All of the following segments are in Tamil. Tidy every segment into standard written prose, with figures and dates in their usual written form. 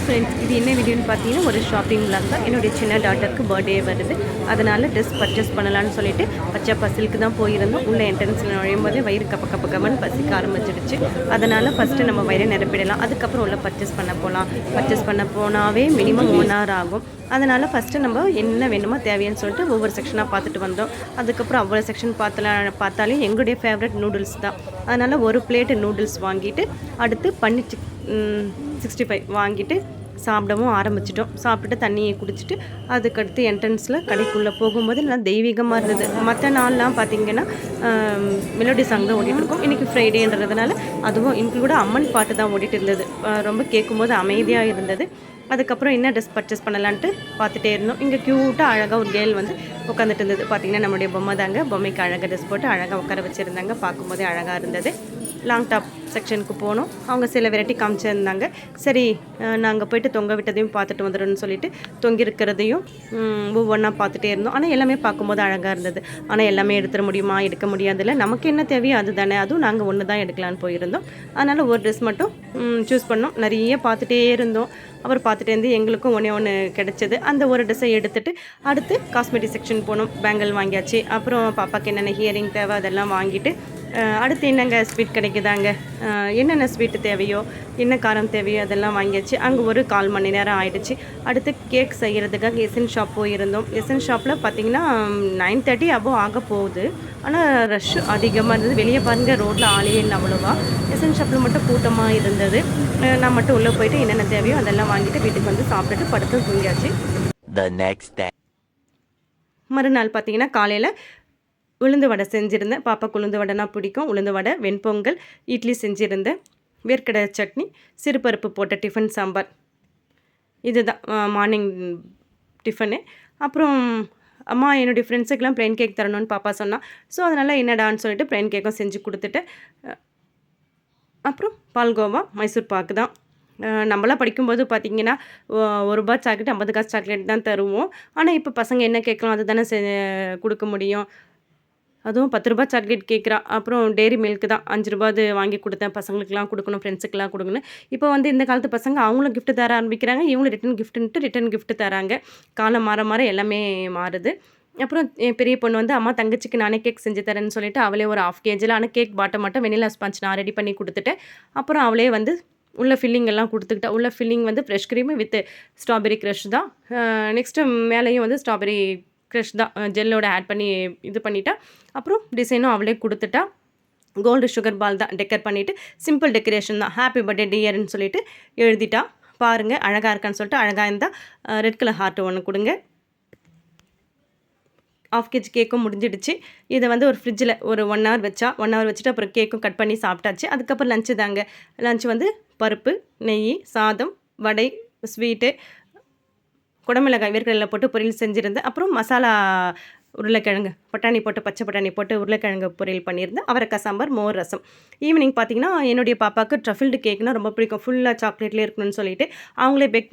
ஃப்ரெண்ட்ஸ், இது என்ன வீடியோன்னு பார்த்தீங்கன்னா ஒரு ஷாப்பிங் விளாக் தான். என்னுடைய சின்ன டாட்டருக்கு பர்த்டே வருது. அதனால் ட்ரெஸ் பர்ச்சேஸ் பண்ணலான்னு சொல்லிட்டு பச்சை பசிலுக்கு தான் போயிருந்தோம். உள்ள என்ட்ரன்ஸில் நுழையும் போதே வயிறு கப்ப கப்ப கப்பன்னு பசிக்க ஆரம்பிச்சிடுச்சு. அதனால் ஃபஸ்ட்டு நம்ம வயிறை நிரப்பிடலாம், அதுக்கப்புறம் உள்ள பர்ச்சேஸ் பண்ண போகலாம். பர்ச்சேஸ் பண்ண போனாவே மினிமம் 1 hour ஆகும். அதனால் ஃபஸ்ட்டு நம்ம என்ன வேணுமோ தேவையான்னு சொல்லிட்டு ஒவ்வொரு செக்ஷனாக பார்த்துட்டு வந்தோம். அதுக்கப்புறம் அவ்வளோ செக்ஷன் பார்த்தாலே எங்களுடைய ஃபேவரட் நூடுல்ஸ் தான். அதனால் ஒரு பிளேட்டு நூடுல்ஸ் வாங்கிட்டு அடுத்து பன்னீர் 65 வாங்கிட்டு சாப்பிடவும் ஆரம்பிச்சிட்டோம். சாப்பிட்டுட்டு தண்ணியை குடிச்சிட்டு அதுக்கடுத்து என்ட்ரன்ஸில் கடைக்குள்ளே போகும்போது நல்லா தெய்வீகமாக இருந்தது. மற்ற நாள்லாம் பார்த்திங்கன்னா மெலோடி சாங் தான் ஓடிட்டுருக்கோம். இன்றைக்கி ஃப்ரைடேன்றதுனால அதுவும் இன்க்ளூட அம்மன் பாட்டு தான் ஓடிட்டு இருந்தது. ரொம்ப கேட்கும்போது அமைதியாக இருந்தது. அதுக்கப்புறம் என்ன ட்ரெஸ் பர்ச்சேஸ் பண்ணலான்ட்டு பார்த்துட்டே இருந்தோம். இங்கே க்யூட்டாக அழகாக ஒரு கேர்ள் வந்து உட்காந்துட்டு இருந்தது. பார்த்திங்கன்னா நம்மளுடைய பொம்மை தாங்க. பொம்மைக்கு அழகாக ட்ரெஸ் போட்டு அழகாக உட்கார வச்சுருந்தாங்க. பார்க்கும்போதே அழகாக இருந்தது. லாங் டாப் செக்ஷனுக்கு போனோம். அவங்க சில வெரைட்டி காமிச்சிருந்தாங்க. சரி, நாங்கள் போய்ட்டு தொங்க விட்டதையும் பார்த்துட்டு வந்துடும்னு சொல்லிட்டு தொங்கியிருக்கிறதையும் ஒவ்வொன்றா பார்த்துட்டே இருந்தோம். ஆனால் எல்லாமே பார்க்கும்போது அழகாக இருந்தது. ஆனால் எல்லாமே எடுத்துட முடியுமா, எடுக்க முடியாதில்ல. நமக்கு என்ன தேவையோ அது தானே. அதுவும் நாங்கள் ஒன்று தான் எடுக்கலான்னு போயிருந்தோம். அதனால் ஒரு ட்ரெஸ் மட்டும் சூஸ் பண்ணோம். நிறைய பார்த்துட்டே இருந்தோம். அவர் பார்த்துட்டு இருந்து எங்களுக்கும் ஒன்று கிடச்சிது. அந்த ஒரு ட்ரெஸ்ஸை எடுத்துகிட்டு அடுத்து காஸ்மெட்டிக் செக்ஷன் போனோம். பேங்கிள் வாங்கியாச்சு. அப்புறம் பாப்பாவுக்கு என்னென்ன ஹியரிங் தேவை அதெல்லாம் வாங்கிட்டு அடுத்து என்னங்க ஸ்வீட் கிடைக்குதாங்க, என்னென்ன ஸ்வீட்டு தேவையோ என்ன காரம் தேவையோ அதெல்லாம் வாங்கியாச்சு. அங்கே ஒரு 1/4 மணி நேரம் ஆகிடுச்சு. அடுத்து கேக் செய்கிறதுக்காக எசன் ஷாப் போயிருந்தோம். எசன் ஷாப்பில் பார்த்திங்கன்னா 9:30 அபோவ் ஆக போகுது. ஆனால் ரஷ் அதிகமாக இருந்தது. வெளியே பாருங்கள், ரோட்டில் ஆளே இல்லை அவ்வளோவா. எசன் ஷாப்பில் மட்டும் கூட்டமாக இருந்தது. நான் மட்டும் உள்ளே போயிட்டு என்னென்ன தேவையோ அதெல்லாம் வாங்கிட்டு வீட்டுக்கு வந்து சாப்பிட்டுட்டு படுத்து தூங்கியாச்சு. மறுநாள் பார்த்திங்கன்னா காலையில் உளுந்து வடை செஞ்சுருந்தேன். பாப்பாவுக்கு உளுந்து வடைனா பிடிக்கும். உளுந்து வடை, வெண்பொங்கல், இட்லி செஞ்சுருந்தேன். வேர்க்கடலை சட்னி, சிறுபருப்பு போட்ட டிஃபன் சாம்பார். இதுதான் மார்னிங் டிஃபனு. அப்புறம் அம்மா என்னுடைய ஃப்ரெண்ட்ஸுக்கெலாம் ப்ளைன் கேக் தரணும்னு பாப்பா சொன்னான். ஸோ அதனால் என்னடான்னு சொல்லிட்டு ப்ளைன் கேக்கும் செஞ்சு கொடுத்துட்டேன். அப்புறம் பால்கோவா, மைசூர் பாக்கு தான். நம்மளாம் படிக்கும்போது பார்த்திங்கன்னா ₹1 சாக்லேட் 50 காசு சாக்லேட் தான் தருவோம். ஆனால் இப்போ பசங்க என்ன கேட்கலாம் அது தானே கொடுக்க முடியும். அதுவும் ₹10 சாக்லேட் கேட்குறா. அப்புறம் டெய்ரி மில்க்கு தான் ₹5 அது வாங்கி கொடுத்தேன். பசங்களுக்கெலாம் கொடுக்கணும், ஃப்ரெண்ட்ஸுக்கெலாம் கொடுக்கணும். இப்போ வந்து இந்த காலத்து பசங்க அவங்களும் கிஃப்ட் தர ஆரம்பிக்கிறாங்க. இவங்களும் ரிட்டன் கிஃப்ட் தராங்க. காலம் மாற மாற எல்லாமே மாறுது. அப்புறம் என் பெரிய பொண்ணு வந்து அம்மா தங்கச்சிக்கு நானே கேக் செஞ்சு தரேன்னு சொல்லிட்டு அவளே ஒரு 1/2 kg ஆனால் கேக் பாட்டை மட்டும் வெனிலா ஸ்பாஞ்ச் நான் ரெடி பண்ணி கொடுத்துட்டேன். அப்புறம் அவளே வந்து உள்ள ஃபில்லிங் எல்லாம் கொடுத்துக்கிட்டா. உள்ள ஃபில்லிங் வந்து fresh cream with strawberry crush தான். நெக்ஸ்ட்டு மேலேயும் வந்து ஸ்ட்ராபெரி க்ரஷ் தான் ஜெல்லோட ஆட் பண்ணி இது பண்ணிட்டா. அப்புறம் டிசைனும் அவளே கொடுத்துட்டா. கோல்டு சுகர் பால் தான் டெக்கர் பண்ணிவிட்டு சிம்பிள் டெக்கரேஷன் தான். ஹாப்பி பர்த்டே டியர்னு சொல்லிட்டு எழுதிட்டா. பாருங்கள் அழகாக இருக்கான்னு சொல்லிட்டு. அழகாக இருந்தால் ரெட் கலர் ஹார்ட் ஒன்று கொடுங்க. 1/2 kg கேக்கும் முடிஞ்சிடுச்சு. இதை வந்து ஒரு ஃப்ரிட்ஜில் ஒரு 1 hour வச்சா. 1 hour வச்சுட்டு அப்புறம் கேக்கும் கட் பண்ணி சாப்பிட்டாச்சு. அதுக்கப்புறம் லஞ்சு தாங்க. லஞ்ச் வந்து பருப்பு, நெய், சாதம், வடை, ஸ்வீட்டு, குடமிளகாய் வேர்க்கடலை போட்டு பொரியல் செஞ்சுருந்தேன். அப்புறம் மசாலா உருளைக்கிழங்கு பட்டாணி போட்டு பச்சை பட்டாணி போட்டு உருளைக்கிழங்கு பொரியல் பண்ணியிருந்தேன். அவரைக்காய் சாம்பார், மோர் ரசம். ஈவினிங் பார்த்திங்கன்னா என்னுடைய பாப்பாவுக்கு ட்ரஃபிள்டு கேக்னால் ரொம்ப பிடிக்கும். ஃபுல்லாக சாக்லேட்லேயே இருக்கணும்னு சொல்லிட்டு அவங்களே பேக்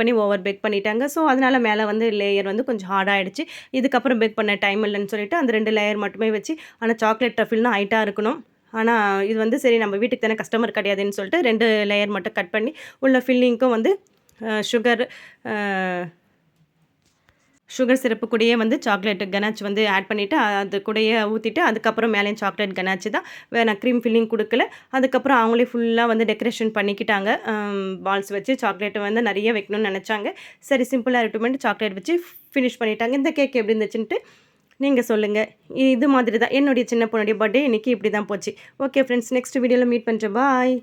பண்ணி ஓவர் பேக் பண்ணிட்டாங்க. ஸோ அதனால் மேலே வந்து லேயர் வந்து கொஞ்சம் ஹார்டாகிடுச்சு. இதுக்கப்புறம் பேக் பண்ண டைம் இல்லைன்னு சொல்லிட்டு அந்த 2 லேயர் மட்டுமே வச்சு. ஆனால் சாக்லேட் ட்ரஃபிள்னால் ஹைட்டாக இருக்கணும். ஆனால் இது வந்து சரி நம்ம வீட்டுக்கு தானே கஸ்டமர் கிடையாதுன்னு சொல்லிட்டு 2 லேயர் மட்டும் கட் பண்ணி உள்ள ஃபில்லிங்க்கும் வந்து சுகர் சிரப்பு கூடயே வந்து சாக்லேட் கனாச் வந்து ஆட் பண்ணிவிட்டு அது கூடயே ஊற்றிட்டு அதுக்கப்புறம் மேலேயும் சாக்லேட் கனாச்சு தான். நான் க்ரீம் ஃபில்லிங் கொடுக்கல. அதுக்கப்புறம் அவங்களே ஃபுல்லாக வந்து டெக்கரேஷன் பண்ணிக்கிட்டாங்க. பால்ஸ் வச்சு சாக்லேட் வந்து நிறைய வைக்கணும்னு நினச்சாங்க. சரி சிம்பிளாக இருக்கட்டும்னு சாக்லேட் வச்சு ஃபினிஷ் பண்ணிட்டாங்க. இந்த கேக் எப்படி இருந்துச்சுன்ட்டு நீங்கள் சொல்லுங்கள். இது மாதிரி தான் என்னுடைய சின்ன பொண்ணுடைய பர்த்டே இன்றைக்கி இப்படி தான் போச்சு. ஓகே ஃப்ரெண்ட்ஸ், நெக்ஸ்ட் வீடியோவில் மீட் பண்ணுறேன். பாய்.